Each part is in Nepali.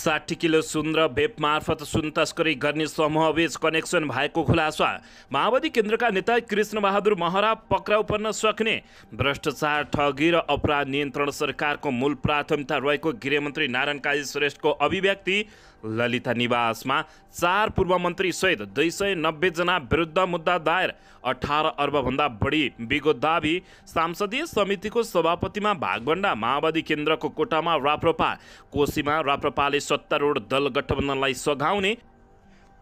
60 किलो सुन र भेप मार्फत सुन तस्करी गर्ने समूहबीच कनेक्सन भएको खुलासा। माओवादी केन्द्रका नेता कृष्णबहादुर महरा पक्राउ पर्न सक्ने। भ्रष्टाचार, ठगी र अपराध नियन्त्रण सरकारको मूल प्राथमिकता रहेको गृहमन्त्री नारायण काजी श्रेष्ठको अभिव्यक्ति। ललिता निवासमा 4 पूर्व मन्त्री सहित 290 जना विरुद्ध मुद्दा दायर। 18 अर्बभन्दा बढी बिगो दाबी। संसदीय समितिको सभापतिमा भागभण्डा। माओवादी केन्द्रको कोटामा राप्रपा। कोशीमा राप्रपाले सत्तारूढ दल गठबन्धनलाई सघाउने।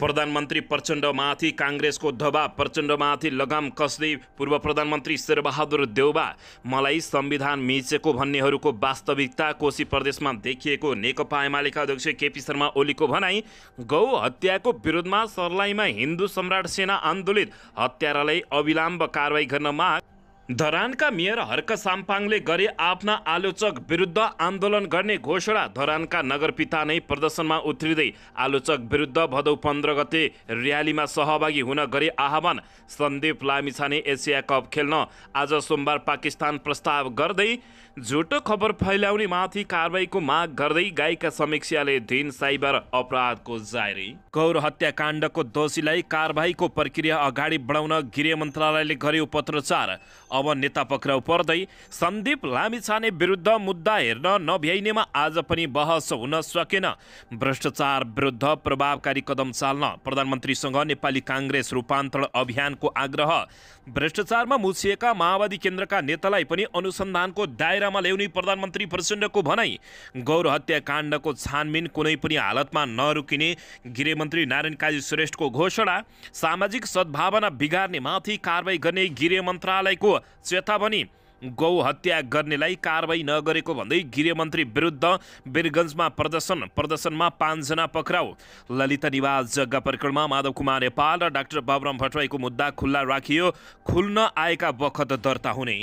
प्रधानमन्त्री प्रचण्डमाथि काङ्ग्रेसको दबाव। प्रचण्डमाथि लगाम कस्दै पूर्व प्रधानमन्त्री शेरबहादुर देउबा। मलाई संविधान मिचेको भन्नेहरूको वास्तविकता। कोशी प्रदेशमा देखिएको नेकपा एमालेका अध्यक्ष केपी शर्मा ओलीको भनाई। गौ हत्याको विरोधमा सर्लाहीमा हिन्दू सम्राट सेना आन्दोलित। हत्यारालाई अविलम्ब कारवाही गर्न माग। धरानका मेयर हर्क साम्पाङले गरे आफ्ना आलोचक विरुद्ध आन्दोलन गर्ने घोषणा। धरानका नगरपिता नै प्रदर्शनमा उत्रिँदै आलोचक विरुद्ध भदौ 15 गते र्यालीमा सहभागी हुन गरे आह्वान। सन्दीप लामिछाने एसिया कप खेल्न आज सोमबार पाकिस्तान प्रस्ताव गर्दै झुटो खबर फैलाउने माथि कारबाहीको माग गर्दै गायिका समीक्षाले दिन साइबर अपराधको जारी। गौर हत्याकाण्डको दोषीलाई कारबाहीको प्रक्रिया अगाडि बढाउन गृह मन्त्रालयले गर्यो पत्रचार। अब नेता पक्राउ पर्दै। सन्दीप लामिछाने विरुद्ध मुद्दा हेर्न नभ्याइनेमा आज पनि बहस हुन सकेन। भ्रष्टाचार विरुद्ध प्रभावकारी कदम चाल्न प्रधानमन्त्रीसँग नेपाली काङ्ग्रेस रूपान्तरण अभियानको आग्रह। भ्रष्टाचारमा मुछिएका माओवादी केन्द्रका नेतालाई पनि अनुसन्धानको दायरामा ल्याउने प्रधानमन्त्री प्रचण्डको भनाई। गौर हत्याकाण्डको छानबिन कुनै पनि हालतमा नरुकिने गृहमन्त्री नारायण काजी श्रेष्ठको घोषणा। सामाजिक सद्भावना बिगार्ने माथि कारबाही गर्ने गृह मन्त्रालयको चेतावनी। गौ हत्या गर्नेलाई कारबाही नगरेको भन्दै गृहमन्त्री विरुद्ध वीरगञ्जमा प्रदर्शनमा 5 जना पक्राउ। ललिता निवास जग्गा प्रकरणमा माधव कुमार नेपाल र डाक्टर बाबुराम भट्टराईको मुद्दा खुल्ला राखियो। खुल्न आएका बखत दर्ता हुने।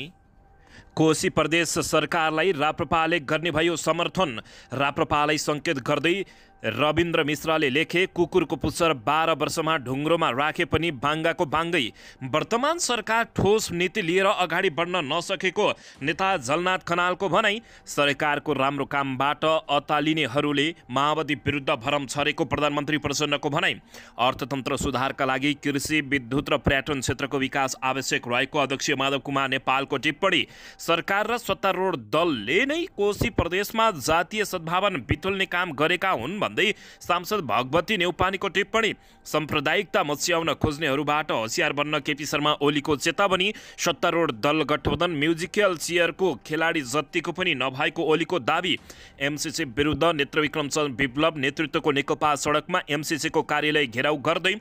कोशी प्रदेश सरकारलाई राप्रपाले गर्ने भयो समर्थन। राप्रपालाई सङ्केत गर्दै रविन्द्र मिश्रले लेखे। कुकुरको पुच्छर 12 वर्षमा ढुङ्ग्रोमा राखे पनि बाङ्गाको बाङ्गै। वर्तमान सरकार ठोस नीति लिएर अगाडि बढ्न नसकेको नेता झलनाथ खनालको भनाई। सरकारको राम्रो कामबाट अतालिनेहरूले माओवादी विरुद्ध भरम छरेको प्रधानमन्त्री प्रचण्डको भनाई। अर्थतन्त्र सुधारका लागि कृषि, विद्युत र पर्यटन क्षेत्रको विकास आवश्यक रहेको अध्यक्ष माधव कुमार नेपालको टिप्पणी। सरकार र सत्तारूढ दलले नै कोशी प्रदेशमा जातीय सद्भावना बिथुल्ने काम गरेका हुन् भन्दै सांसद भगवती नेउपानेको टिप्पणी। साम्प्रदायिकता मच्याउन खोज्नेहरूबाट होशियार बन्न केपी शर्मा ओलीको चेतावनी। सत्तारूढ दल गठबन्धन म्युजिकल चेयरको खेलाडी जतिको पनि नभएको ओलीको दाबी। एमसीसी विरुद्ध नेत्रविक्रम चन्द विप्लव नेतृत्वको नेकपा सडकमा एमसीसीको कार्यालय घेराउ गर्दै।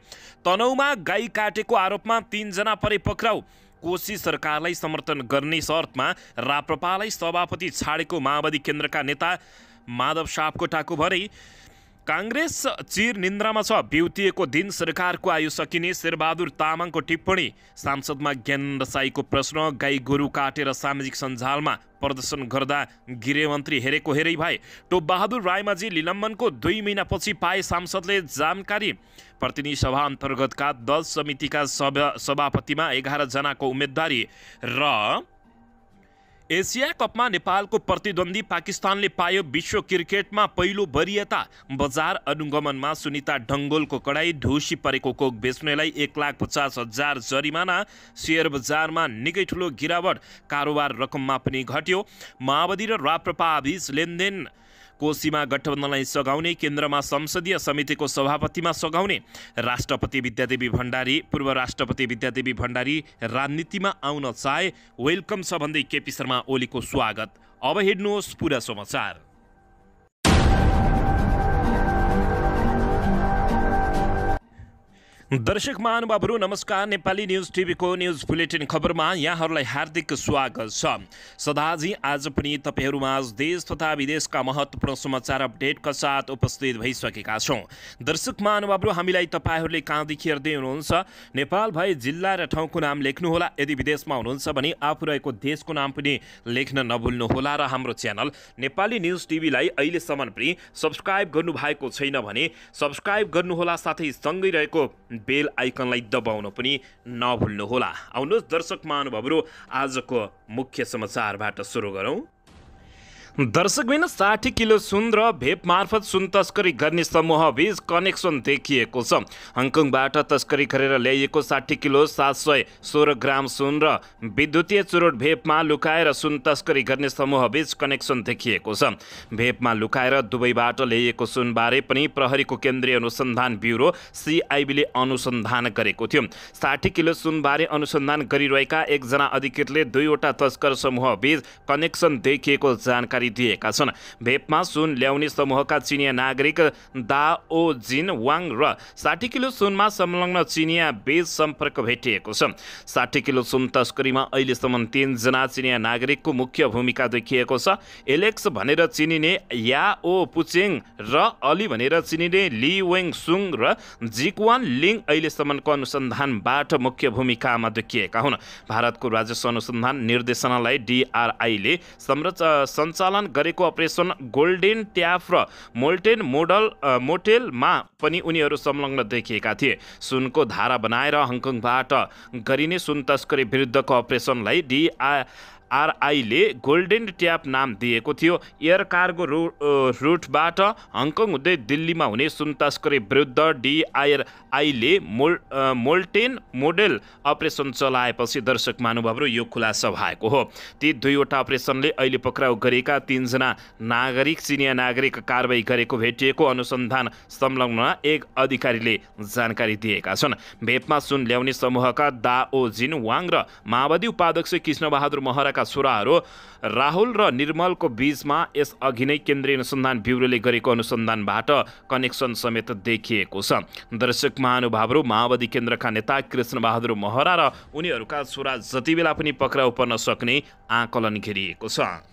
तनहुमा गाई काटेको आरोपमा 3 जना परे पक्राउ। कोशी सरकारलाई समर्थन गर्ने शर्तमा राप्रपालाई सभापति छाडेको माओवादी केन्द्रका नेता माधव सापकोटाको भनाई। काङ्ग्रेस चिर निन्द्रामा छ। बिउतिएको दिन सरकारको आयु सकिने शेरबहादुर तामाङको टिप्पणी। सांसदमा ज्ञान रसाईको प्रश्न। गाई गोरु काटेर सामाजिक सञ्जालमा प्रदर्शन गर्दा गृहमन्त्री हेरेको हेरै भए। टोपबहादुर रायमाझी निलम्बनको 2 महिनापछि पाए सांसदले जानकारी। प्रतिनिधि सभा अन्तर्गतका 10 समितिका सभापतिमा 11 जनाको उम्मेदवारी र एसिया कपमा नेपालको प्रतिद्वन्दी पाकिस्तानले पायो विश्व क्रिकेटमा पहिलो वरियता। बजार अनुगमनमा सुनिता डङ्गोलको कडाई। ढुसी परेको कोक बेच्नेलाई 1,50,000 जरिमाना। सेयर बजारमा निकै ठुलो गिरावट। कारोबार रकममा पनि घट्यो। माओवादी र राप्रपा बीच लेनदेन। कोशीमा गठबन्धनलाई सघाउने। केन्द्रमा संसदीय समितिको सभापतिमा सघाउने। राष्ट्रपति विद्यादेवी भण्डारी पूर्व राष्ट्रपति विद्यादेवी भण्डारी राजनीतिमा आउन चाहे वेलकम छ भन्दै केपी शर्मा ओलीको स्वागत। अब हेर्नुहोस् पुरा समाचार। दर्शक महानुभावहरू नमस्कार। नेपाली न्युज टिभीको न्युज बुलेटिन खबरमा यहाँहरूलाई हार्दिक स्वागत छ। सदाझी आज पनि तपाईँहरूमाझ देश तथा विदेशका महत्त्वपूर्ण समाचार अपडेटका साथ उपस्थित भइसकेका छौँ। दर्शक महानुभावहरू हामीलाई तपाईँहरूले कहाँदेखि हेर्दै हुनुहुन्छ नेपाल भए जिल्ला र ठाउँको नाम लेख्नुहोला। यदि विदेशमा हुनुहुन्छ भने आफू रहेको देशको नाम पनि लेख्न नभुल्नुहोला। र हाम्रो च्यानल नेपाली न्युज टिभीलाई अहिलेसम्म पनि सब्सक्राइब गर्नुभएको छैन भने सब्सक्राइब गर्नुहोला। साथै सँगै रहेको बेल आइकनलाई दबाउन पनि नभुल्नुहोला। आउनुहोस् दर्शक महानुभावहरू आजको मुख्य समाचारबाट सुरु गरौँ। दर्शकबिन 60 किलो सुन र भेप मार्फत सुन तस्करी गर्ने समूहबीच कनेक्सन देखिएको छ। हङकङबाट तस्करी गरेर ल्याइएको 60 किलो 716 ग्राम सुन र विद्युतीय चुरोट भेपमा लुकाएर सुन तस्करी गर्ने समूहबीच कनेक्सन देखिएको छ। भेपमा लुकाएर दुबईबाट ल्याइएको सुनबारे पनि प्रहरीको केन्द्रीय अनुसन्धान ब्युरो CIB ले अनुसन्धान गरेको थियो। 60 किलो सुनबारे अनुसन्धान गरिरहेका एकजना अधिकृतले 2वटा तस्कर समूहबीच कनेक्सन देखिएको जानकारी दिएका छन्। भेपमा सुन ल्याउने समूहका चिनिया नागरिक दाओ जिन वाङ र 60 किलो सुनमा संलग्न चिनिया बीच सम्पर्क भेटिएको छ। 60 किलो सुन तस्करीमा अहिलेसम्म 3 जना चिनिया नागरिकको मुख्य भूमिका देखिएको छ। एलेक्स भनेर चिनिने याओ पुचेङ र अली भनेर चिनिने ली वेङ सुङ र जिक्वान लिङ अहिलेसम्मको अनुसन्धानबाट मुख्य भूमिकामा देखिएका हुन्। भारतको राजस्व अनुसन्धान निर्देशनालय DRI ले सञ्चालन गरेको अपरेसन गोल्डेन ट्याप र मोटेलमा पनि उनीहरू संलग्न देखिएका थिए। सुनको धारा बनाएर हङकङबाट गरिने सुन तस्करी विरुद्धको अपरेसनलाई DRI ले गोल्डेन ट्याप नाम दिएको थियो। एयर कार्गो रुटबाट हङकङ हुँदै दिल्लीमा हुने सुन तस्करी विरुद्ध DRI ले मोल्टेन मोडेल अपरेसन चलाएपछि दर्शक महानुभावहरू यो खुलासा भएको हो। ती 2वटा अपरेसनले अहिले पक्राउ गरेका 3 जना नागरिक चिनिया नागरिक कारबाही गरेको भेटिएको अनुसन्धान संलग्न एक अधिकारीले जानकारी दिएका छन्। भेपमा सुन ल्याउने समूहका दाओ जिन वाङ र माओवादी उपाध्यक्ष कृष्णबहादुर महराका छोराहरू राहुल र निर्मलको बीचमा यस अघि नै केन्द्रीय अनुसन्धान ब्युरोले गरेको अनुसन्धानबाट कनेक्सन समेत देखिएको छ। दर्शक महानुभावहरू, माओवादी केन्द्रका नेता कृष्णबहादुर महरा र उनीहरूका छोरा जति बेला पनि पक्राउ पर्न सक्ने आकलन गरिएको छ।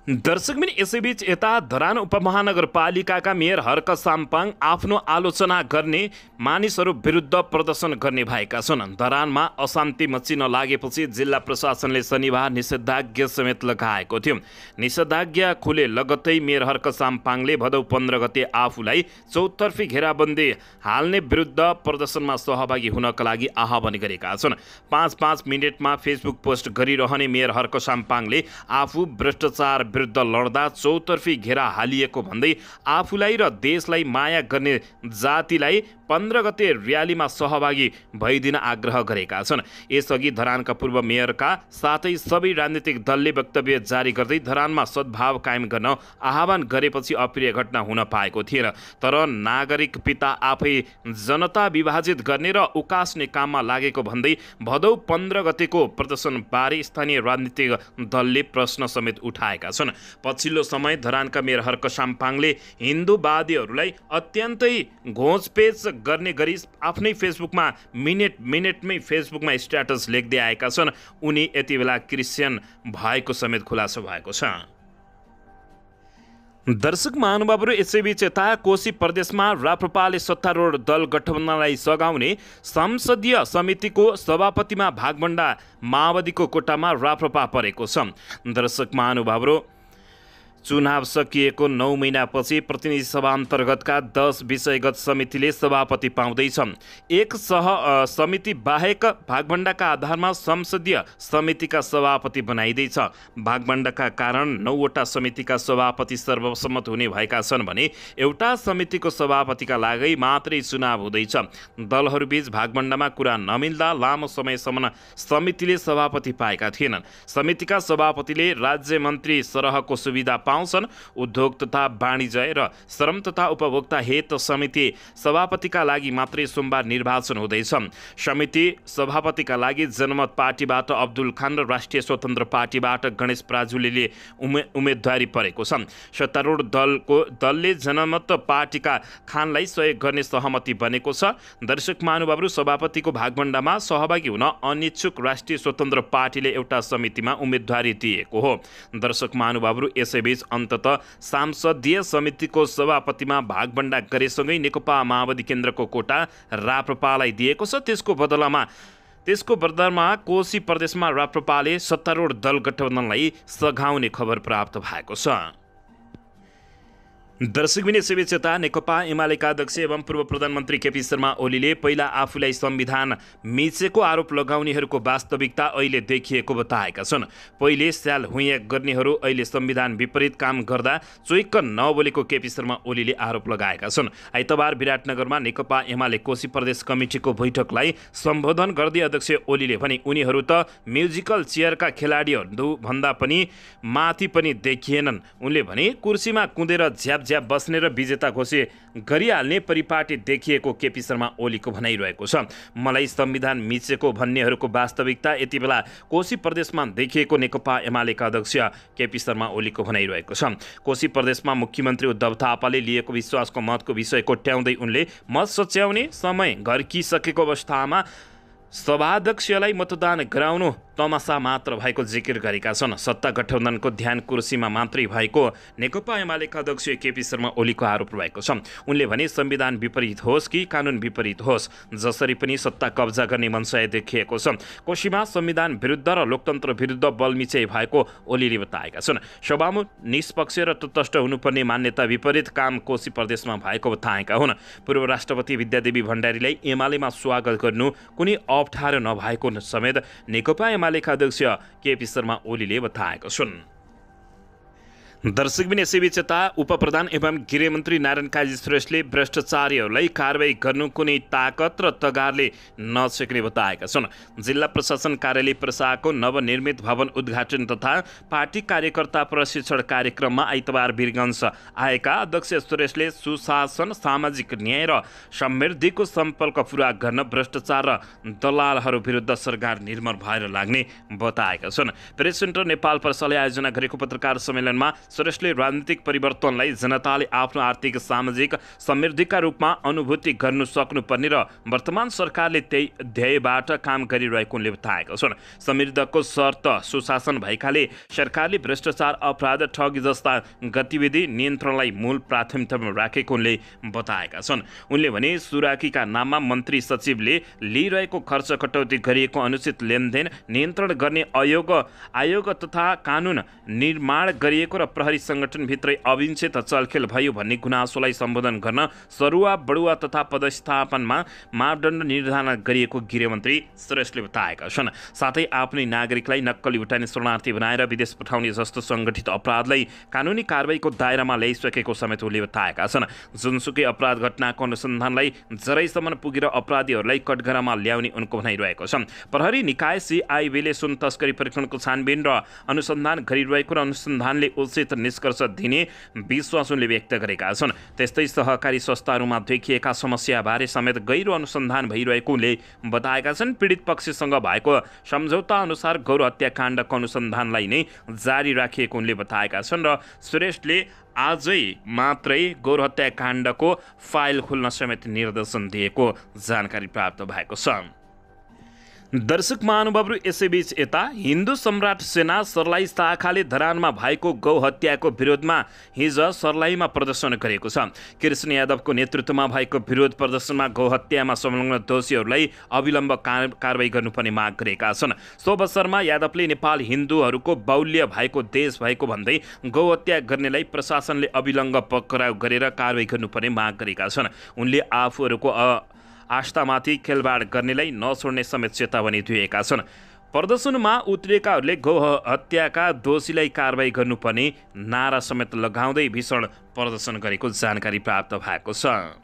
दर्शकबिन यसैबीच यता धरान उपमहानगरपालिकाका मेयर हर्क साम्पाङ आफ्नो आलोचना गर्ने मानिसहरू विरुद्ध प्रदर्शन गर्ने भएका छन्। धरानमा अशान्ति मचिन लागेपछि जिल्ला प्रशासनले शनिबार निषेधाज्ञा समेत लगाएको थियो। निषेधाज्ञा खुले लगत्तै मेयर हर्क साम्पाङले भदौ 15 गते आफूलाई चौतर्फी घेराबन्दी हाल्ने विरुद्ध प्रदर्शनमा सहभागी हुनका लागि आह्वान गरेका छन्। 5-5 मिनटमा फेसबुक पोस्ट गरिरहने मेयर हर्क साम्पाङले आफू भ्रष्टाचार विरुद्ध लड्दा चौतर्फी घेरा हालिएको भन्दै आफूलाई र देशलाई माया गर्ने जातिलाई 15 गते र्यालीमा सहभागी भइदिन आग्रह गरेका छन्। यसअघि धरानका पूर्व मेयरका साथै सबै राजनीतिक दलले वक्तव्य जारी गर्दै धरानमा सद्भाव कायम गर्न आह्वान गरेपछि अप्रिय घटना हुन पाएको थिएन। तर नागरिक पिता आफै जनता विभाजित गर्ने र उकास्ने काममा लागेको भन्दै भदौ 15 गतेको प्रदर्शनबारे स्थानीय राजनीतिक दलले प्रश्न समेत उठाएका छन्। पछिल्लो समय धरानका मेयर हर्क साम्पाङले हिन्दूवादीहरूलाई अत्यन्तै घोचपेच गर्ने गरी आफ्नै फेसबुकमा मिनेटमै फेसबुकमा स्ट्याटस लेख्दै आएका छन्। उनी यति बेला क्रिस्चियन भएको समेत खुलासा भएको छ। दर्शक महानुभावहरू, यसैबीच यता कोशी प्रदेशमा राप्रपाले सत्तारूढ दल गठबन्धनलाई सघाउने संसदीय समितिको सभापतिमा भागभण्डा माओवादीको कोटामा राप्रपा परेको छ। दर्शक महानुभावहरू, चुनाव सकिएको 9 महिनापछि प्रतिनिधि सभा अन्तर्गतका 10 विषयगत समितिले सभापति पाउँदैछ। एक समिति बाहेक भागभण्डाका आधारमा संसदीय समितिका सभापति बनाइँदैछ। भागभण्डाका कारण 9वटा समितिका सभापति सर्वसम्मत हुने भएका छन् भने एउटा समितिको सभापतिका लागि मात्रै चुनाव हुँदैछ। दलहरूबीच भागभण्डामा कुरा नमिल्दा लामो समयसम्म समितिले सभापति पाएका थिएनन्। समितिका सभापतिले राज्य मन्त्री सरहको सुविधा पाउँछन्। उद्योग तथा वाणिज्य र श्रम तथा उपभोक्ता हित समिति सभापतिका लागि मात्रै सोमबार निर्वाचन हुँदैछ। समिति सभापतिका लागि जनमत पार्टीबाट अब्दुल खान र राष्ट्रिय स्वतन्त्र पार्टीबाट गणेश प्राजुलीले उम्मेदवारी परेको छ। सत्तारूढ दलले जनमत पार्टीका खानलाई सहयोग गर्ने सहमति बनेको छ। दर्शक महानुभावहरू, सभापतिको भागभण्डामा सहभागी हुन अनिच्छुक राष्ट्रिय स्वतन्त्र पार्टीले एउटा समितिमा उम्मेदवारी दिएको हो। दर्शक महानुभावहरू, यसैबीच अन्ततः सांसदीय समितिको सभापतिमा भागभण्डा गरेसँगै नेकपा माओवादी केन्द्रको कोटा राप्रपालाई दिएको छ। त्यसको बदलामा कोशी प्रदेशमा राप्रपाले सत्तारूढ दल गठबन्धनलाई सघाउने खबर प्राप्त भएको छ। दर्शकबिन यसैबीच यता नेकपा एमालेका अध्यक्ष एवं पूर्व प्रधानमन्त्री केपी शर्मा ओलीले पहिला आफूलाई संविधान मिचेको आरोप लगाउनेहरूको वास्तविकता अहिले देखिएको बताएका छन्। पहिले स्याल हुइया गर्नेहरू अहिले संविधान विपरीत काम गर्दा चुइक्क नबोलेको केपी शर्मा ओलीले आरोप लगाएका छन्। आइतबार विराटनगरमा नेकपा एमाले कोशी प्रदेश कमिटीको बैठकलाई सम्बोधन गर्दै अध्यक्ष ओलीले भने उनीहरू त म्युजिकल चेयरका खेलाडीहरू भन्दा पनि माथि पनि देखिएनन्। उनले भने कुर्सीमा कुदेर झ्याप बस्ने र विजेता घोषित गरिहाल्ने परिपाटी देखिएको केपी शर्मा ओलीको भनाइरहेको छ। मलाई संविधान मिचेको भन्नेहरूको वास्तविकता यति बेला कोशी प्रदेशमा देखिएको नेकपा एमालेका अध्यक्ष केपी शर्मा ओलीको भनाइरहेको छ। कोशी प्रदेशमा मुख्यमन्त्री उद्धव थापाले लिएको विश्वासको मतको विषय कोट्याउँदै उनले मत सच्याउने समय घर्किसकेको अवस्थामा सभाध्यक्षलाई मतदान गराउनु तमासा मात्र भएको जिकिर गरेका छन्। सत्ता गठबन्धनको ध्यान कुर्सीमा मात्रै भएको नेकपा एमालेका अध्यक्ष केपी शर्मा ओलीको आरोप रहेको छ। उनले भने संविधान विपरीत होस् कि कानुन विपरीत होस् जसरी पनि सत्ता कब्जा गर्ने मनसाय देखिएको छ। कोशीमा संविधान विरुद्ध र लोकतन्त्र विरुद्ध बलमिचाइ भएको ओलीले बताएका छन्। सभामुख निष्पक्ष र तटस्थ हुनुपर्ने मान्यता विपरीत काम कोशी प्रदेशमा भएको बताएका हुन्। पूर्व राष्ट्रपति विद्यादेवी भण्डारीलाई एमालेमा स्वागत गर्नु कुनै अप्ठ्यारो नभएको समेत नेकपा एमालेका अध्यक्ष केपी शर्मा ओलीले बताएका छन्। दर्शकबिन यसैबीच यता उपप्रधान एवं गृहमन्त्री नारायण काजी श्रेष्ठले भ्रष्टाचारीहरूलाई कारबाही गर्नु कुनै ताकत र तगारले नसक्ने बताएका छन्। जिल्ला प्रशासन कार्यालय प्रशाको नवनिर्मित भवन उद्घाटन तथा पार्टी कार्यकर्ता प्रशिक्षण कार्यक्रममा आइतबार वीरगञ्ज आएका अध्यक्ष श्रेष्ठले सुशासन सामाजिक न्याय र समृद्धिको सम्पर्क पुरा गर्न भ्रष्टाचार र दलालहरू विरुद्ध सरकार निर्मल भएर लाग्ने बताएका छन्। प्रेस सेन्टर नेपाल प्रशाले आयोजना गरेको पत्रकार सम्मेलनमा श्रेष्ठले राजनीतिक परिवर्तनलाई जनताले आफ्नो आर्थिक सामाजिक समृद्धिका रूपमा अनुभूति गर्नु सक्नुपर्ने र वर्तमान सरकारले त्यही ध्येयबाट काम गरिरहेको उनले बताएका छन्। समृद्धको शर्त सुशासन भएकाले सरकारले भ्रष्टाचार अपराध ठगी जस्ता गतिविधि नियन्त्रणलाई मूल प्राथमिकतामा राखेको उनले बताएका छन्। उनले भने सुराकीका नाममा मन्त्री सचिवले लिइरहेको खर्च कटौती गरिएको अनुचित लेनदेन नियन्त्रण गर्ने आयोग तथा कानुन निर्माण गरिएको र प्रहरी संगठनभित्रै अविच्छेद चलखेल भयो भन्ने गुनासोलाई सम्बोधन गर्न सरुवा बढुवा तथा पदस्थापनमा मापदण्ड निर्धारण गरिएको गृहमन्त्री श्रेष्ठले बताएका छन्। साथै आफ्नै नागरिकलाई नक्कली उठाउने शरणार्थी बनाएर विदेश पठाउने जस्तो सङ्गठित अपराधलाई कानुनी कारबाहीको दायरामा ल्याइसकेको समेत उनले बताएका छन्। जुनसुकै अपराध घटनाको अनुसन्धानलाई जरैसम्म पुगेर अपराधीहरूलाई कठघरामा ल्याउने उनको भनाइरहेको छ। प्रहरी निकाय CIB ले सुन तस्करी परीक्षणको छानबिन र अनुसन्धान गरिरहेको र अनुसन्धानले उचित निष्कर्ष दिने विश्वास उनले व्यक्त गरेका छन्। त्यस्तै सहकारी संस्थाहरूमा देखिएका समस्याबारे समेत गहिरो अनुसन्धान भइरहेको उनले बताएका छन्। पीडित पक्षसँग भएको सम्झौता अनुसार गौर हत्याकाण्डको अनुसन्धानलाई नै जारी राखिएको उनले बताएका छन् र श्रेष्ठले आजै मात्रै गौर हत्याकाण्डको फाइल खोल्न समेत निर्देशन दिएको जानकारी प्राप्त भएको छ। दर्शक महानुभावहरू यसैबीच यता हिन्दू सम्राट सेना सर्लाही शाखाले धरानमा भएको गौ हत्याको विरोधमा हिज सर्लाहीमा प्रदर्शन गरेको छ। कृष्ण यादवको नेतृत्वमा भएको विरोध प्रदर्शनमा गौ हत्यामा संलग्न दोषीहरूलाई अविलम्ब कारबाही गर्नुपर्ने माग गरेका छन्। सो अवसरमा यादवले नेपाल हिन्दूहरूको बाहुल्य भएको देश भएको भन्दै गौ हत्या गर्नेलाई प्रशासनले अविलम्ब पक्राउ गरेर कारबाही गर्नुपर्ने माग गरेका छन्। उनले आफूहरूको आस्थामाथि खेलवाड गर्नेलाई नछोड्ने समेत चेतावनी दिएका छन्। प्रदर्शनमा उत्रिएकाहरूले गौ हत्याका दोषीलाई कारबाही गर्नुपर्ने नारा समेत लगाउँदै भीषण प्रदर्शन गरेको जानकारी प्राप्त भएको छ।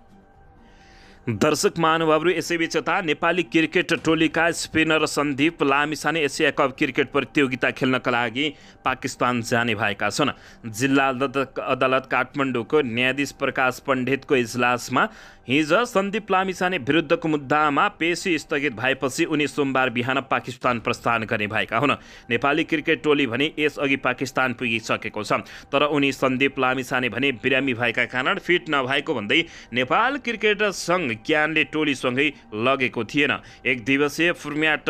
दर्शक महानुभावहरू यसैबीच यता नेपाली क्रिकेट टोलीका spinner Sandeep Lamichhane Asia cup cricket प्रतियोगिता खेल्नका लागि पाकिस्तान जाने भएका छन्। जिल्ला अदालत काठमाडौँको न्यायाधीश प्रकाश पण्डितको इजलासमा हिज सन्दीप लामिछाने विरुद्धको मुद्दामा पेशी स्थगित भएपछि उनी सोमबार बिहान पाकिस्तान प्रस्थान गर्ने भएका हुन्। नेपाली क्रिकेट टोली भने यसअघि पाकिस्तान पुगिसकेको छ, तर उनी सन्दीप लामिछाने भने बिरामी भएका कारण फिट नभएको भन्दै नेपाल क्रिकेट सङ्घ क्यानले टोलीसँगै लगेको थिएन। एक दिवसीय फर्म्याट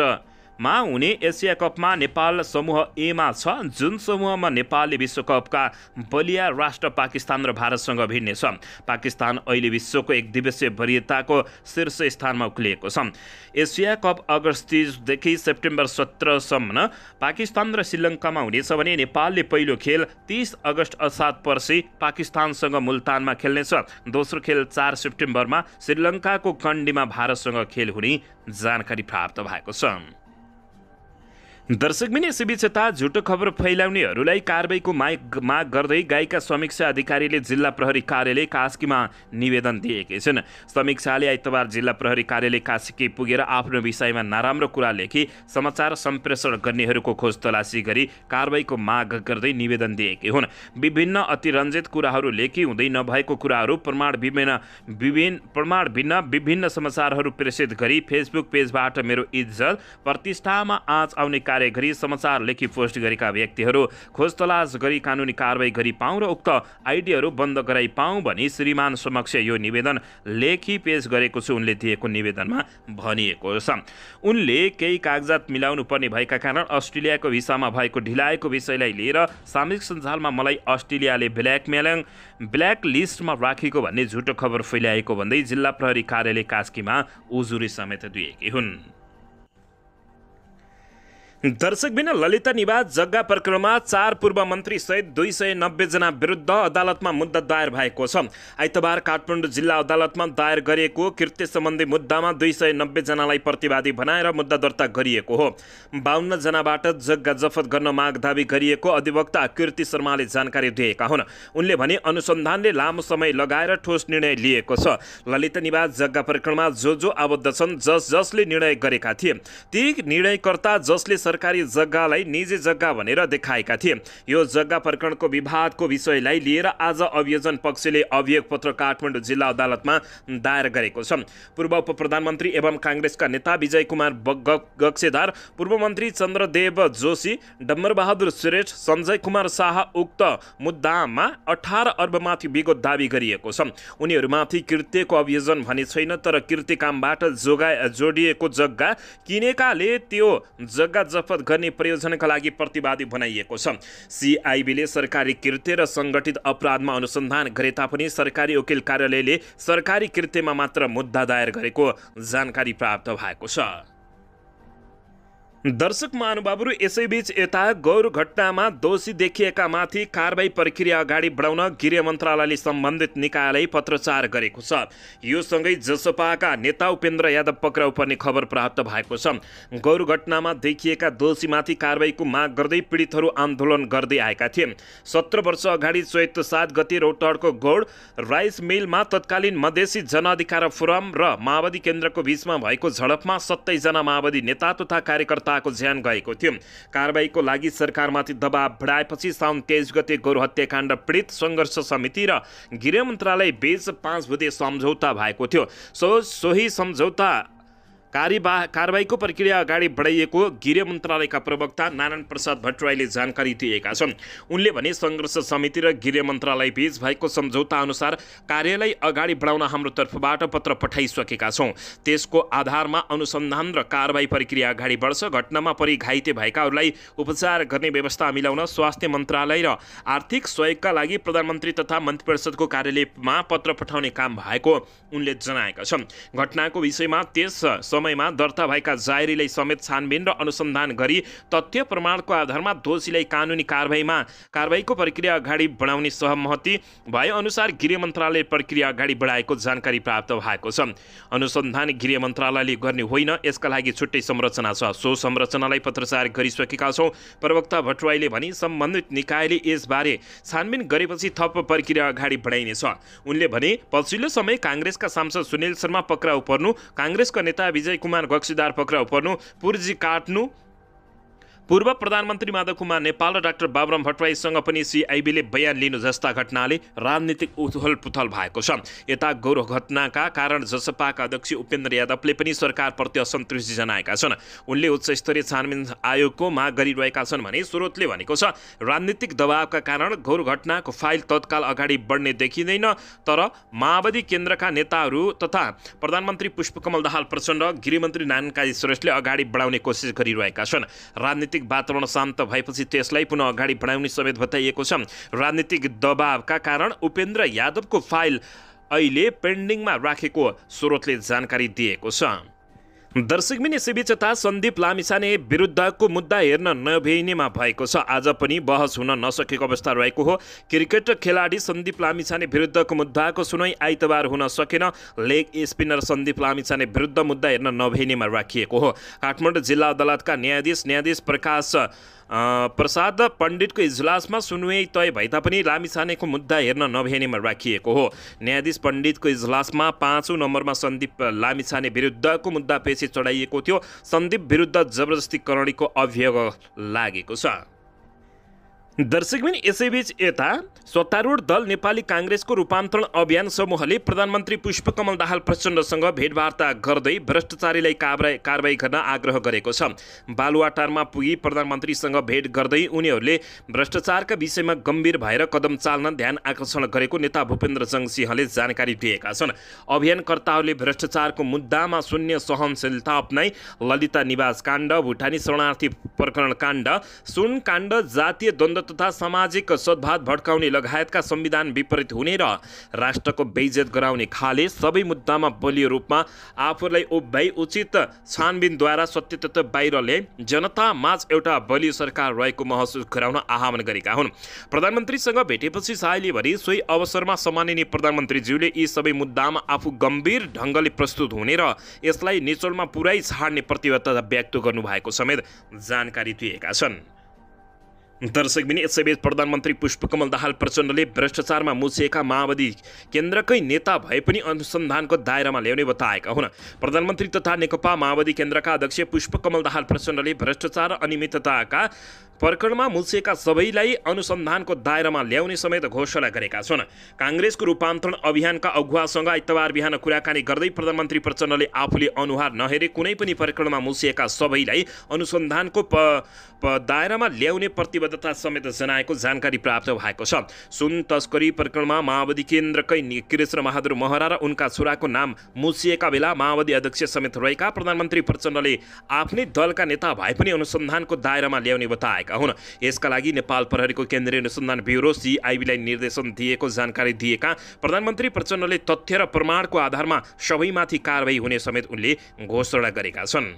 मा हुने एसिया कपमा नेपाल समूह ए मा छ, जुन समूहमा नेपालले विश्वकपका बलिया राष्ट्र पाकिस्तान र भारतसँग भिड्नेछ। पाकिस्तान अहिले विश्वको एक दिवसीय वरीयताको शीर्ष स्थानमा उक्लिएको छ। एसिया कप अगस्त 30 देखि सेप्टेम्बर 17 सम्म पाकिस्तान र श्रीलङ्कामा हुनेछ भने नेपालले पहिलो खेल 30 अगस्त असार पर्सि पाकिस्तानसँग मुल्तानमा खेल्नेछ। दोस्रो खेल 4 सेप्टेम्बरमा श्रीलङ्काको कण्डीमा भारतसँग खेल हुने जानकारी प्राप्त भएको छ। दर्शकबिन यसैबीच यता झुटो खबर फैलाउनेहरूलाई कारबाहीको माग गर्दै गाईका समीक्षा अधिकारीले जिल्ला प्रहरी कार्यालय कास्कीमा निवेदन दिएकै छन्। समीक्षाले आइतबार जिल्ला प्रहरी कार्यालय कास्की पुगेर आफ्नो विषयमा नराम्रो कुरा लेखी समाचार सम्प्रेषण गर्नेहरूको खोज तलासी गरी कारबाहीको माग गर्दै निवेदन दिएकै हुन्। विभिन्न अतिरञ्जित कुराहरू लेखी हुँदै नभएको कुराहरू प्रमाण भिन्न विभिन्न समाचारहरू प्रेषित गरी फेसबुक पेजबाट मेरो इज्जत प्रतिष्ठामा आँच आउने कार्य गरी समाचार लेखी पोस्ट गरेका व्यक्तिहरू खोज तलास गरी कानुनी कारबाही गरी पाऊँ र उक्त आइडीहरू बन्द गराइ पाऊँ भनी श्रीमान समक्ष यो निवेदन लेखी पेश गरेको छु, उनले दिएको निवेदनमा भनिएको छ। उनले केही कागजात मिलाउनु पर्ने भएका कारण अस्ट्रेलियाको भिसामा भएको ढिलाएको विषयलाई लिएर सामाजिक सञ्जालमा मलाई अस्ट्रेलियाले ब्ल्याक लिस्टमा राखेको भन्ने झुटो खबर फैलाएको भन्दै जिल्ला प्रहरी कार्यालय कास्कीमा उजुरी समेत दिएकी हुन्। दर्शकबिन ललिता निवास जग्गा प्रकरणमा 4 पूर्व मन्त्री सहित 290 जना विरुद्ध अदालतमा मुद्दा दायर भएको छ। आइतबार काठमाडौँ जिल्ला अदालतमा दायर गरिएको कृत्य सम्बन्धी मुद्दामा 290 जनालाई प्रतिवादी बनाएर मुद्दा दर्ता गरिएको हो। 52 जनाबाट जग्गा जफत गर्न माग दावी गरिएको अधिवक्ता कीर्ति शर्माले जानकारी दिएका हुन्। उनले भने अनुसन्धानले लामो समय लगाएर ठोस निर्णय लिएको छ। ललिता निवास जग्गा प्रकरणमा जो आबद्ध छन्, जसले निर्णय गरेका थिए, ती निर्णयकर्ता जसले सरकारी जग्गालाई निजी जग्गा भनेर देखाएका थिए। यो जग्गा प्रकरणको विवादको विषयलाई लिएर आज अभियोजन पक्षले अभियोग पत्र काठमाडौँ जिल्ला अदालतमा दायर गरेको छ। पूर्व उप प्रधानमन्त्री एवं काङ्ग्रेसका नेता विजय कुमार गक्सेदार, पूर्व मन्त्री चन्द्रदेव जोशी, डम्बरबहादुर श्रेष्ठ, सञ्जय कुमार शाह उक्त मुद्दामा 18 अर्बमाथि विगत दावी गरिएको छ। उनीहरूमाथि कृत्यको अभियोजन भने छैन, तर कृत्य कामबाट जोडिएको जग्गा किनेकाले त्यो जग्गा जफत गर्ने प्रयोजनका लागि प्रतिवादी बनाइएको छ। सिआइबीले सरकारी कृत्य र सङ्गठित अपराधमा अनुसन्धान गरे तापनि सरकारी वकिल कार्यालयले सरकारी कृत्यमा मात्र मुद्दा दायर गरेको जानकारी प्राप्त भएको छ। दर्शक महानुभावहरू, यसैबीच यता गौर घटनामा दोषी देखिएका माथि कारबाही प्रक्रिया अगाडि बढाउन गृह मन्त्रालयले सम्बन्धित निकायलाई पत्रचार गरेको छ। यो सँगै जसपाका नेता उपेन्द्र यादव पक्राउ पर्ने खबर प्राप्त भएको छ। गौर घटनामा देखिएका दोषीमाथि कारबाहीको माग गर्दै पीडितहरू आन्दोलन गर्दै आएका थिए। 17 वर्ष अगाडि चैत्र 7 गते रौतहटको गौड राइस मिलमा तत्कालीन मधेसी जनअधिकार फोरम र माओवादी केन्द्रको बीचमा भएको झडपमा 27 जना माओवादी नेता तथा कार्यकर्ता को ज्यान गएको थियो। कारबाहीको लागि सरकारमाथि दबाव बढाएपछि साउन 23 गते गौर हत्याकाण्ड पीडित सङ्घर्ष समिति र गृह मन्त्रालय बीच 5 बुँदे सम्झौता भएको थियो। सोही सम्झौता कारबाहीको प्रक्रिया अगाडि बढाइएको गृह मन्त्रालयका प्रवक्ता नारायण प्रसाद भट्टराईले जानकारी दिएका छन्। उनले भने सङ्घर्ष समिति र गृह मन्त्रालय बीच भएको सम्झौता अनुसार कार्यलाई अगाडि बढाउन हाम्रो तर्फबाट पत्र पठाइसकेका छौँ। त्यसको आधारमा अनुसन्धान र कारबाही प्रक्रिया अगाडि बढ्छ। घटनामा परि घाइते भएकाहरूलाई उपचार गर्ने व्यवस्था मिलाउन स्वास्थ्य मन्त्रालय र आर्थिक सहयोगका लागि प्रधानमन्त्री तथा मन्त्रीपरिषदको कार्यालयमा पत्र पठाउने काम भएको उनले जनाएका छन्। घटनाको विषयमा त्यस समयमा दर्ता भएका जायरीलाई समेत छानबिन र अनुसन्धान गरी तथ्य प्रमाणको आधारमा दोषीलाई कानुनी कारबाहीको प्रक्रिया अगाडि बढाउने सहमति भए अनुसार गृह मन्त्रालय प्रक्रिया अगाडि बढाएको जानकारी प्राप्त भएको छ। अनुसन्धान गृह मन्त्रालयले गर्ने होइन, यसका लागि छुट्टै संरचना छ। सो संरचनालाई पत्रचार गरिसकेका छौँ। प्रवक्ता भट्टराईले भने सम्बन्धित निकायले यसबारे छानबिन गरेपछि थप प्रक्रिया अगाडि बढाइनेछ। उनले भने पछिल्लो समय काङ्ग्रेसका सांसद सुनिल शर्मा पक्राउ पर्नु, काङ्ग्रेसका नेता विजय कुमार गक्सेदार पक्राउ पर्नु, पुर्जी काट्नु, पूर्व प्रधानमन्त्री माधव कुमार नेपाल र डाक्टर बाबुराम भट्टराईसँग पनि सिआइबीले बयान लिनु जस्ता घटनाले राजनीतिक उथलपुथल भएको छ। यता गौर घटनाका कारण जसपाका अध्यक्ष उपेन्द्र यादवले पनि सरकारप्रति असन्तुष्टि जनाएका छन्। उनले उच्च स्तरीय छानबिन आयोगको माग गरिरहेका छन् भने स्रोतले भनेको छ राजनीतिक दबावका कारण गौर घटनाको फाइल तत्काल अगाडि बढ्ने देखिँदैन। तर माओवादी केन्द्रका नेताहरू तथा प्रधानमन्त्री पुष्पकमल दाहाल प्रचण्ड र गृहमन्त्री नारायण काजी श्रेष्ठले अगाडि बढाउने कोसिस गरिरहेका छन्। राजनीतिक वातावरण शान्त भएपछि त्यसलाई पुनः अगाडि बढाउने समेत बताइएको छ। राजनीतिक दबावका कारण उपेन्द्र यादवको फाइल अहिले पेन्डिङमा राखेको स्रोतले जानकारी दिएको छ। दर्शकबिन यसैबीच यता सन्दीप लामिछाने विरुद्धको मुद्दा हेर्न नभ्याइनेमा भएको छ। आज पनि बहस हुन नसकेको अवस्था रहेको हो। क्रिकेट खेलाडी सन्दीप लामिछाने विरुद्धको मुद्दाको सुनवाई आइतबार हुन सकेन। लेग स्पिनर सन्दीप लामिछाने विरुद्ध मुद्दा हेर्न नभ्याइनेमा राखिएको हो। काठमाडौँ जिल्ला अदालतका न्यायाधीश प्रकाश प्रसाद पण्डितको इजलासमा सुनवाई तय भए तापनि लामिछानेको मुद्दा हेर्न नभ्याइनेमा राखिएको हो। न्यायाधीश पण्डितको इजलासमा 5औं नम्बरमा सन्दीप लामिछाने विरुद्धको मुद्दा पेशी चढाइएको थियो। सन्दीप विरुद्ध जबरजस्ती करणीको अभियोग लागेको छ। दर्शकबिन यसैबीच यता सत्तारूढ दल नेपाली काङ्ग्रेसको रूपान्तरण अभियान समूहले प्रधानमन्त्री पुष्पकमल दाहाल प्रचण्डसँग भेटवार्ता गर्दै भ्रष्टाचारीलाई कारबाही गर्न आग्रह गरेको छ। बालुवाटारमा पुगी प्रधानमन्त्रीसँग भेट गर्दै उनीहरूले भ्रष्टाचारका विषयमा गम्भीर भएर कदम चाल्न ध्यान आकर्षण गरेको नेता भूपेन्द्र जङसिंहले जानकारी दिएका छन्। अभियानकर्ताहरूले भ्रष्टाचारको मुद्दामा शून्य सहनशीलता अपनाई ललिता निवास काण्ड, भुटानी शरणार्थी प्रकरण काण्ड, सुन काण्ड, जातीय द्वन्द्व तथा सामाजिक सद्भाव भड्काउने लगायतका संविधान विपरीत हुने र राष्ट्रको बेइज्जत गराउने खाले सबै मुद्दामा बलियो रूपमा आफूलाई उभ्याई उचित छानबिनद्वारा सत्य तथ्य बाहिरले जनतामाझ एउटा बलियो सरकार रहेको महसुस गराउन आह्वान गरेका हुन्। प्रधानमन्त्रीसँग भेटेपछि साइलीभरि सोही अवसरमा सम्माननीय प्रधानमन्त्रीज्यूले यी सबै मुद्दामा आफू गम्भीर ढङ्गले प्रस्तुत हुने र यसलाई निचोडमा पुरै छाड्ने प्रतिबद्धता व्यक्त गर्नुभएको समेत जानकारी दिएका छन्। दर्शकबिन यसैबीच प्रधानमन्त्री पुष्पकमल दाहाल प्रचण्डले भ्रष्टाचारमा मुछिएका माओवादी केन्द्रकै नेता भए पनि अनुसन्धानको दायरामा ल्याउने बताएका हुन्। प्रधानमन्त्री तथा नेकपा माओवादी केन्द्रका अध्यक्ष पुष्पकमल दाहाल प्रचण्डले भ्रष्टाचार अनियमितताका प्रकरणमा मुछिएका सबैलाई अनुसन्धानको दायरामा ल्याउने समेत घोषणा गरेका छन्। काङ्ग्रेसको रूपान्तरण अभियानका अगुवासँग आइतबार बिहान कुराकानी गर्दै प्रधानमन्त्री प्रचण्डले आफूले अनुहार नहेरे कुनै पनि प्रकरणमा मुछिएका सबैलाई अनुसन्धानको दायरामा ल्याउने प्रतिबद्धता समेत जनाएको जानकारी प्राप्त भएको छ। सुन तस्करी प्रकरणमा माओवादी केन्द्रकै कृष्ण बहादुर महरा र उनका छोराको नाम मुछिएका बेला माओवादी अध्यक्ष समेत रहेका प्रधानमन्त्री प्रचण्डले आफ्नै दलका नेता भए पनि अनुसन्धानको दायरामा ल्याउने बताएका हुन्। यसका लागि नेपाल प्रहरीको केन्द्रीय अनुसन्धान ब्युरो सिआइबीलाई निर्देशन दिएको जानकारी दिएका प्रधानमन्त्री प्रचण्डले तथ्य र प्रमाणको आधारमा सबैमाथि कारबाही हुने समेत उनले घोषणा गरेका छन्।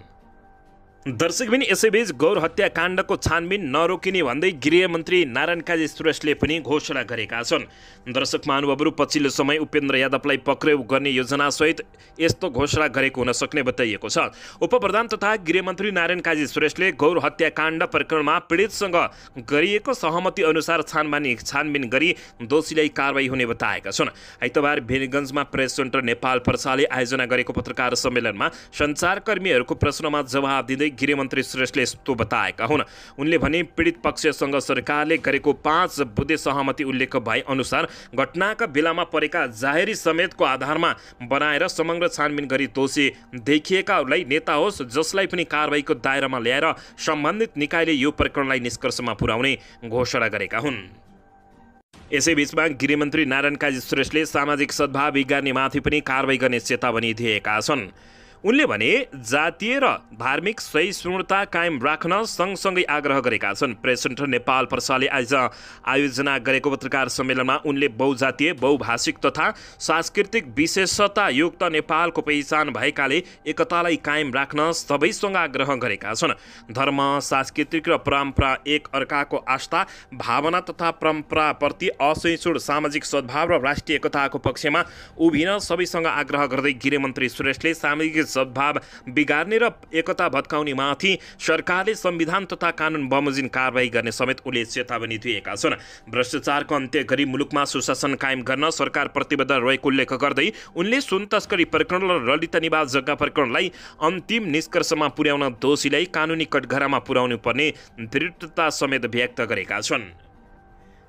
दर्शकबिन यसैबीच गौर हत्याकाण्डको छानबिन नरोकिने भन्दै गृहमन्त्री नारायण काजी श्रेष्ठले पनि घोषणा गरेका छन्। दर्शक महानुभावहरू पछिल्लो समय उपेन्द्र यादवलाई पक्राउ गर्ने योजनासहित यस्तो घोषणा गरेको हुन सक्ने बताइएको छ। उपप्रधान तथा गृहमन्त्री नारायण काजी श्रेष्ठले गौर हत्याकाण्ड प्रकरणमा पीडितसँग गरिएको सहमति अनुसार छानबिन गरी दोषीलाई कारबाही हुने बताएका छन्। आइतबार वीरगञ्जमा प्रेस सेन्टर नेपाल प्रसाले आयोजना गरेको पत्रकार सम्मेलनमा सञ्चारकर्मीहरूको प्रश्नमा जवाब दिँदै गृहमन्त्री श्रेष्ठले यस्तो बताएका हुन्। उनले भने पीडित पक्षसँग सरकारले गरेको 5 बुँदे सहमति उल्लेख भए अनुसार घटनाका बेलामा परेका जाहेरी समेतको आधारमा बनाएर समग्र छानबिन गरी दोषी देखिएकाहरूलाई नेता होस् जसलाई पनि कारबाहीको दायरामा ल्याएर सम्बन्धित निकायले यो प्रकरणलाई निष्कर्षमा पुर्याउने घोषणा गरेका हुन्। यसैबीचमा गृहमन्त्री नारायण काजी श्रेष्ठले सामाजिक सद्भाव बिगार्नेमाथि पनि कारबाही गर्ने चेतावनी दिएका छन्। उनले भने जातीय र धार्मिक सहिष्णुता कायम राख्न सँगसँगै आग्रह गरेका छन्। प्रेस सेन्टर नेपाल प्रसाले आज आयोजना गरेको पत्रकार सम्मेलनमा उनले बहुजातीय, बहुभाषिक तथा सांस्कृतिक विशेषता युक्त नेपालको पहिचान भएकाले एकतालाई कायम राख्न सबैसँग आग्रह गरेका छन्। धर्म, सांस्कृतिक र परम्परा, एक अर्काको आस्था, भावना तथा परम्पराप्रति असहिष्णु सामाजिक सद्भाव र राष्ट्रिय एकताको पक्षमा उभिन सबैसँग आग्रह गर्दै गृहमन्त्री श्रेष्ठले सामाजिक सद्भाव बिगार्ने र एकता भत्काउनेमाथि सरकारले संविधान तथा कानुन बमोजिम कारबाही गर्ने समेत उनले चेतावनी दिएका छन्। भ्रष्टाचारको अन्त्य गरी मुलुकमा सुशासन कायम गर्न सरकार प्रतिबद्ध रहेको उल्लेख गर्दै उनले सुन तस्करी प्रकरण र ललिता निवास जग्गा प्रकरणलाई अन्तिम निष्कर्षमा पुर्याउन दोषीलाई कानुनी कठघरामा पुर्याउनु पर्ने दृढता समेत व्यक्त गरेका छन्।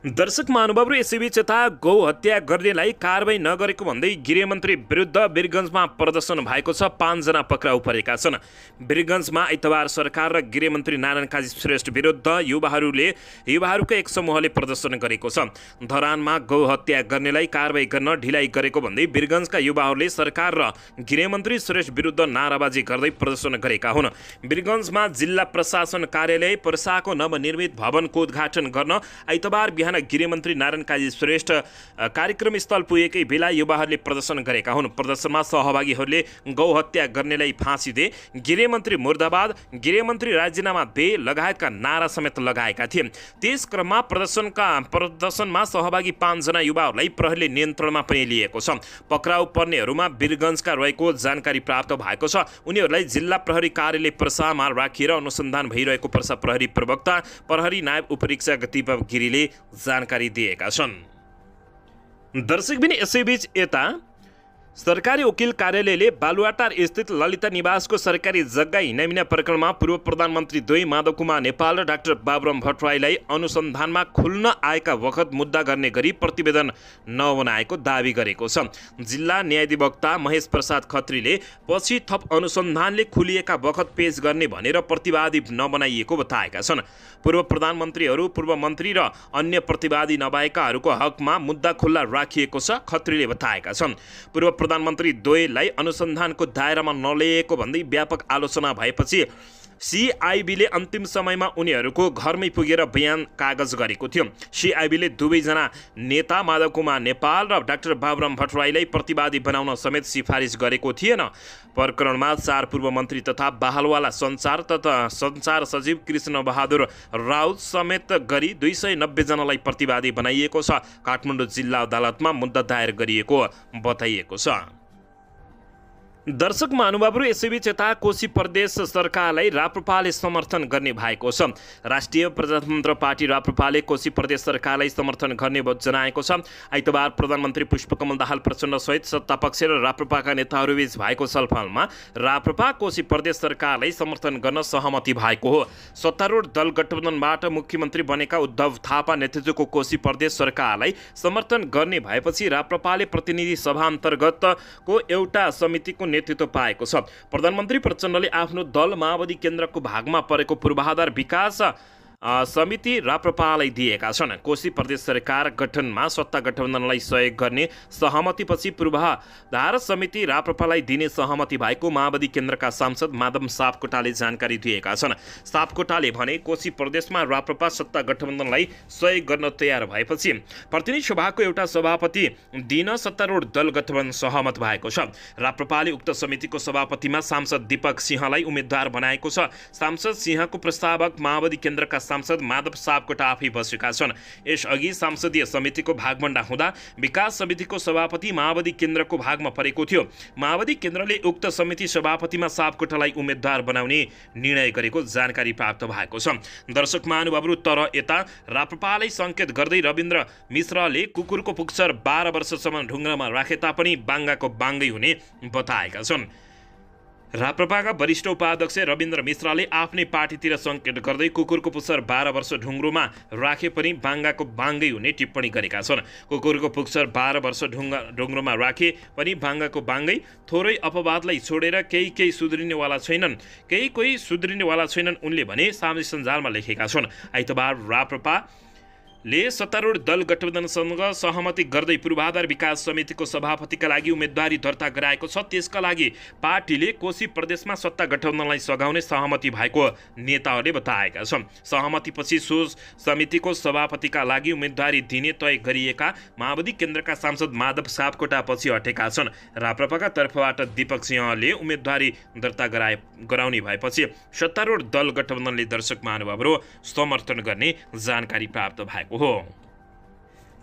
दर्शक महानुभावहरू, यसैबीच यता गौ हत्या गर्नेलाई कारबाही नगरेको भन्दै गृहमन्त्री विरुद्ध वीरगञ्जमा प्रदर्शन भएको छ। 5 जना पक्राउ परेका छन्। वीरगञ्जमा आइतबार सरकार र गृहमन्त्री नारायण काजी श्रेष्ठ विरुद्ध युवाहरूको एक समूहले प्रदर्शन गरेको छ। धरानमा गौ हत्या गर्नेलाई कारबाही गर्न ढिलाइ गरेको भन्दै वीरगञ्जका युवाहरूले सरकार र गृहमन्त्री श्रेष्ठ विरुद्ध नाराबाजी गर्दै प्रदर्शन गरेका हुन्। वीरगञ्जमा जिल्ला प्रशासन कार्यालय पर्साको नवनिर्मित भवनको उद्घाटन गर्न आइतबार बिहान गृहमन्त्री नारायण काजी श्रेष्ठ कार्यक्रम स्थल पुगेकै बेला युवाहरूले प्रदर्शन गरेका हुन्। प्रदर्शनमा सहभागीहरूले गौ हत्या गर्नेलाई फाँसी दे, गृहमन्त्री मुर्दाबाद, गृहमन्त्री राजीनामा दे लगायतका नारा समेत लगाएका थिए। त्यस क्रममा प्रदर्शनमा सहभागी 5 जना युवाहरूलाई प्रहरीले नियन्त्रणमा पनि लिएको छ। पक्राउ पर्नेहरूमा वीरगञ्जका रहेको जानकारी प्राप्त भएको छ। उनीहरूलाई जिल्ला प्रहरी कार्यालय पर्सामा राखिएर अनुसन्धान भइरहेको पर्सा प्रहरी प्रवक्ता प्रहरी नायब उपरीक्षक दीपक गिरीले जानकारी दिएका छन्। दर्शकबिन, यसैबीच यता सरकारी वकिल कार्यालयले बालुवाटार स्थित ललिता निवासको सरकारी जग्गा हिनामिना प्रकरणमा पूर्व प्रधानमन्त्री द्वय माधव कुमार नेपाल र डाक्टर बाबुराम भट्टराईलाई अनुसन्धानमा खुल्न आएका बखत मुद्दा गर्ने गरी प्रतिवेदन नबनाएको दावी गरेको छ। जिल्ला न्यायाधिवक्ता महेश प्रसाद खत्रीले पछि थप अनुसन्धानले खुलिएका बखत पेश गर्ने भनेर प्रतिवादी नबनाइएको बताएका छन्। पूर्व प्रधानमन्त्रीहरू, पूर्व मन्त्री र अन्य प्रतिवादी नभएकाहरूको हकमा मुद्दा खुल्ला राखिएको छ, खत्रीले बताएका छन्। पूर्व प्रधानमन्त्री द्वयलाई अनुसन्धानको दायरामा नलिएको भन्दै व्यापक आलोचना भएपछि सिआइबीले अन्तिम समयमा उनीहरूको घरमै पुगेर बयान कागज गरेको थियो। सिआइबीले दुवैजना नेता माधव कुमार नेपाल र डाक्टर बाबुराम भट्टराईलाई प्रतिवादी बनाउन समेत सिफारिस गरेको थिएन। प्रकरणमा 4 पूर्व मन्त्री तथा बाहलवाला सञ्चार सचिव कृष्ण बहादुर राउत समेत गरी 290 जनालाई प्रतिवादी बनाइएको छ। काठमाडौँ जिल्ला अदालतमा मुद्दा दायर गरिएको बताइएको छ। दर्शक महानुभावहरू, यसैबीच यता कोशी प्रदेश सरकारलाई राप्रपाले समर्थन गर्ने भएको छ। राष्ट्रिय प्रजातन्त्र पार्टी राप्रपाले कोशी प्रदेश सरकारलाई समर्थन गर्ने जनाएको छ। आइतबार प्रधानमन्त्री पुष्पकमल दाहाल प्रचण्ड सहित सत्तापक्ष र राप्रपाका नेताहरूबीच भएको छलफलमा राप्रपा कोशी प्रदेश सरकारलाई समर्थन गर्न सहमति भएको हो। सत्तारूढ दल गठबन्धनबाट मुख्यमन्त्री बनेका उद्धव थापा नेतृत्वको कोशी प्रदेश सरकारलाई समर्थन गर्ने भएपछि राप्रपाले प्रतिनिधि सभा अन्तर्गतको एउटा समितिको नेतृत्व पाएको छ। प्रधानमन्त्री प्रचण्डले आफ्नो दल माओवादी केन्द्रको भागमा परेको पूर्वाधार विकास समिति राप्रपालाई दिएका छन्। कोशी प्रदेश सरकार गठनमा सत्ता गठबन्धनलाई सहयोग गर्ने सहमतिपछि पूर्वाधार समिति राप्रपालाई दिने सहमति भएको माओवादी केन्द्रका सांसद माधव सापकोटाले जानकारी दिएका छन्। सापकोटाले भने कोशी प्रदेशमा राप्रपा सत्ता गठबन्धनलाई सहयोग गर्न तयार भएपछि प्रतिनिधि सभाको एउटा सभापति दिन सत्तारूढ दल गठबन्धन सहमत भएको छ। राप्रपाले उक्त समितिको सभापतिमा सांसद दीपक सिंहलाई उम्मेद्वार बनाएको छ। सांसद सिंहको प्रस्तावक माओवादी केन्द्रका सांसद माधव सापकोटा आफै बसेका छन्। यसअघि संसदीय समितिको भागभण्डा हुँदा विकास समितिको सभापति माओवादी केन्द्रको भागमा परेको थियो। माओवादी केन्द्रले उक्त समिति सभापतिमा सापकोटालाई उम्मेद्वार बनाउने निर्णय गरेको जानकारी प्राप्त भएको छ। दर्शक महानुभावहरू, तर यता राप्रपालाई सङ्केत गर्दै रविन्द्र मिश्रले कुकुरको पुच्छर 12 वर्षसम्म ढुङ्गामा राखे तापनि बाङ्गाको बाङ्गै हुने बताएका छन्। राप्रपाका वरिष्ठ उपाध्यक्ष रविन्द्र मिश्रले आफ्नै पार्टीतिर सङ्केत गर्दै कुकुरको पुच्छर 12 वर्ष ढुङ्ग्रोमा राखे पनि बाङ्गाको बाङ्गै हुने टिप्पणी गरेका छन्। कुकुरको पुच्छर 12 वर्ष ढुङ्ग्रोमा राखे पनि बाङ्गाको बाङ्गै, थोरै अपवादलाई छोडेर केही सुध्रिनेवाला छैनन्, कोही सुध्रिनेवाला छैनन् उनले भने सामाजिक सञ्जालमा लेखेका छन्। आइतबार राप्रपा ले सत्तारूढ दल गठबन्धनसँग सहमति गर्दै पूर्वाधार विकास समितिको सभापतिका लागि उम्मेदवारी दर्ता गराएको छ। त्यसका लागि पार्टीले कोशी प्रदेशमा सत्ता गठबन्धनलाई सघाउने सहमति भएको नेताहरूले बताएका छन्। सहमतिपछि सो समितिको सभापतिका लागि उम्मेदवारी दिने तय गरिएका माओवादी केन्द्रका सांसद माधव सापकोटा पछि हटेका छन्। राप्रपाका तर्फबाट दीपक सिंहले उम्मेदवारी दर्ता गराउने भएपछि सत्तारूढ दल गठबन्धनले दर्शक महानुभावहरू समर्थन गर्ने जानकारी प्राप्त भएको हो।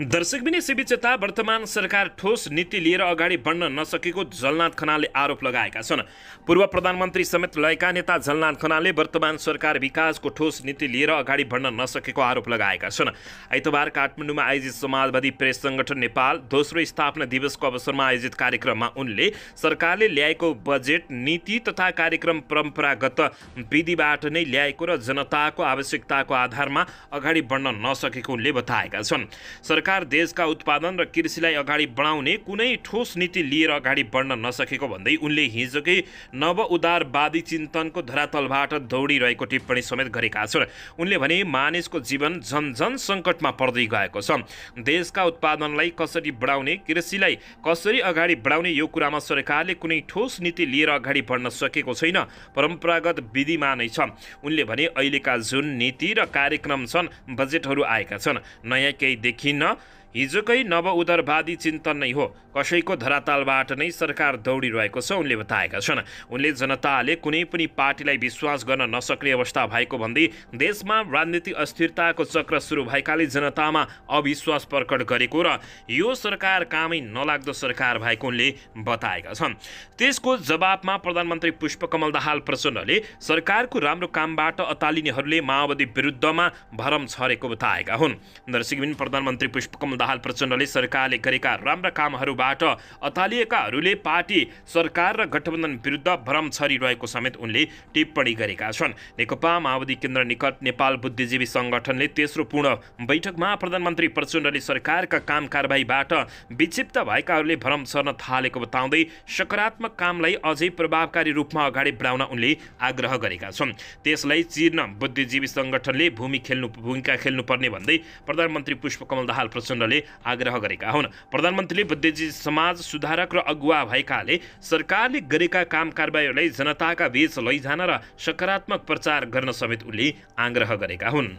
दर्शकबिनी यसैबीच यता वर्तमान सरकार ठोस नीति लिएर अगाडि बढ्न नसकेको झलनाथ खनालले आरोप लगाएका छन्। पूर्व प्रधानमन्त्री समेत रहेका नेता झलनाथ खनालले वर्तमान सरकार विकासको ठोस नीति लिएर अगाडि बढ्न नसकेको आरोप लगाएका छन्। आइतबार काठमाडौँमा आयोजित समाजवादी प्रेस सङ्गठन नेपाल दोस्रो स्थापना दिवसको अवसरमा आयोजित कार्यक्रममा उनले सरकारले ल्याएको बजेट नीति तथा कार्यक्रम परम्परागत विधिबाट नै ल्याएको र जनताको आवश्यकताको आधारमा अगाडि बढ्न नसकेको उनले बताएका छन्। सरकार देशका उत्पादन र कृषिलाई अगाडि बढाउने कुनै ठोस नीति लिएर अगाडि बढ्न नसकेको भन्दै उनले हिजोकै नव उदारवादी चिन्तनको धरातलबाट दौडिरहेको टिप्पणी समेत गरेका छन्। उनले भने मानिसको जीवन झन सङ्कटमा पर्दै गएको छ। देशका उत्पादनलाई कसरी बढाउने, कृषिलाई कसरी अगाडि बढाउने यो कुरामा सरकारले कुनै ठोस नीति लिएर अगाडि बढ्न सकेको छैन, परम्परागत विधिमा नै छ। उनले भने अहिलेका जुन नीति र कार्यक्रम छन्, बजेटहरू आएका छन्, नयाँ केही देखिन्न। हिजोकै नव उदारवादी चिन्तन नै हो, कसैको धरातलबाट नै सरकार दौडिरहेको छ उनले बताएका छन्। उनले जनताले कुनै पनि पार्टीलाई विश्वास गर्न नसक्ने अवस्था भएको भन्दै देशमा राजनीतिक अस्थिरताको चक्र सुरु भएकाले जनतामा अविश्वास प्रकट गरेको र यो सरकार कामै नलाग्दो सरकार भएको उनले बताएका छन्। त्यसको जवाबमा प्रधानमन्त्री पुष्पकमल दाहाल प्रचण्डले सरकारको राम्रो कामबाट अतालिनेहरूले माओवादी विरुद्धमा भरम छरेको बताएका हुन्। दर्शकबिन प्रधानमन्त्री पुष्पकमल दाहाल प्रचण्डले सरकारले गरेका राम्रा कामहरूबाट अतालिएकाहरूले पार्टी सरकार र गठबन्धन विरुद्ध भ्रम छरिरहेको समेत उनले टिप्पणी गरेका छन्। नेकपा माओवादी केन्द्र निकट नेपाल बुद्धिजीवी सङ्गठनले तेस्रो पूर्ण बैठकमा प्रधानमन्त्री प्रचण्डले सरकारका काम कारबाहीबाट विक्षिप्त भएकाहरूले भ्रम छर्न थालेको बताउँदै सकारात्मक कामलाई अझै प्रभावकारी रूपमा अगाडि बढाउन उनले आग्रह गरेका छन्। त्यसलाई चिर्न बुद्धिजीवी सङ्गठनले भूमिका खेल्नुपर्ने भन्दै प्रधानमन्त्री पुष्पकमल दाहाल प्रचण्डले आग्रह गरेका हुन्। प्रधानमन्त्रीले बुद्धिजीवी समाज सुधारक र अगुवा भएकाले सरकारले गरेका काम कारबाहीहरूलाई जनताका बीच लैजान र सकारात्मक प्रचार गर्न समेत उनले आग्रह गरेका हुन्।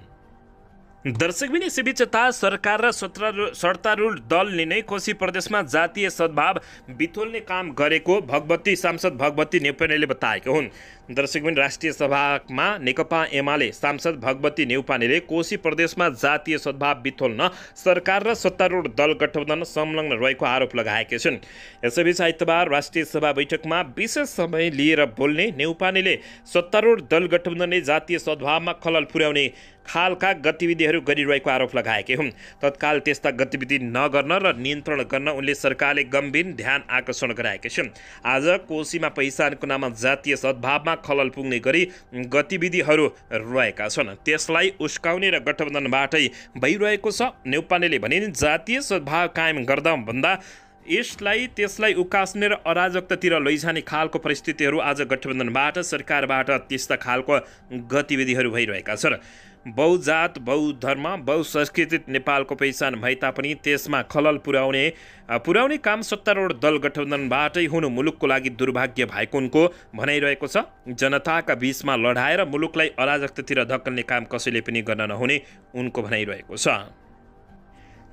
दर्शकबिन यसैबीच यता सरकार र सत्तारूढ दलले नै कोशी प्रदेशमा जातीय सद्भाव बिथोल्ने काम गरेको सांसद भगवती नेउपानेले बताएका हुन्। दर्शकबिन राष्ट्रिय सभामा नेकपा एमाले सांसद भगवती नेउपानेले कोशी प्रदेशमा जातीय सद्भाव बिथोल्न सरकार र सत्तारूढ दल गठबन्धन संलग्न रहेको आरोप लगाएका छन्। यसैबीच आइतबार राष्ट्रिय सभा बैठकमा विशेष समय लिएर बोल्ने नेउपानेले सत्तारूढ दल गठबन्धनले जातीय सद्भावमा खलल पुर्याउने खालका गतिविधिहरू गरिरहेको आरोप लगाएका हुन्। तत्काल त्यस्ता गतिविधि नगर्न र नियन्त्रण गर्न उनले सरकारले गम्भीर ध्यान आकर्षण गराएका छन्। आज कोशीमा पहिचानको नाममा जातीय सद्भावमा खलल पुग्ने गरी गतिविधिहरू रहेका छन्, त्यसलाई उस्काउने र गठबन्धनबाटै भइरहेको छ। नेउपानेले भने जातीय सद्भाव कायम गर्दा भन्दा त्यसलाई उकास्ने र अराजकतातिर लैजाने खालको परिस्थितिहरू आज गठबन्धनबाट सरकारबाट त्यस्ता खालको गतिविधिहरू भइरहेका छन्। बहुजात बहुधर्म बहुसंस्कृतित नेपालको पहिचान भए तापनि त्यसमा खलल पुर्याउने काम सत्तारूढ दल गठबन्धनबाटै हुनु मुलुकको लागि दुर्भाग्य भएको उनको भनाइरहेको छ। जनताका बीचमा लडाएर मुलुकलाई अराजकतातिर धक्कल्ने काम कसैले पनि गर्न नहुने उनको भनाइरहेको छ।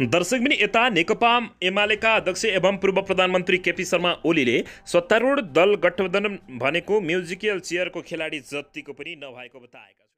दर्शकबिन यता नेकपा एमालेका अध्यक्ष एवं पूर्व प्रधानमन्त्री केपी शर्मा ओलीले सत्तारूढ दल गठबन्धन भनेको म्युजिकल चेयरको खेलाडी जतिको पनि नभएको बताएका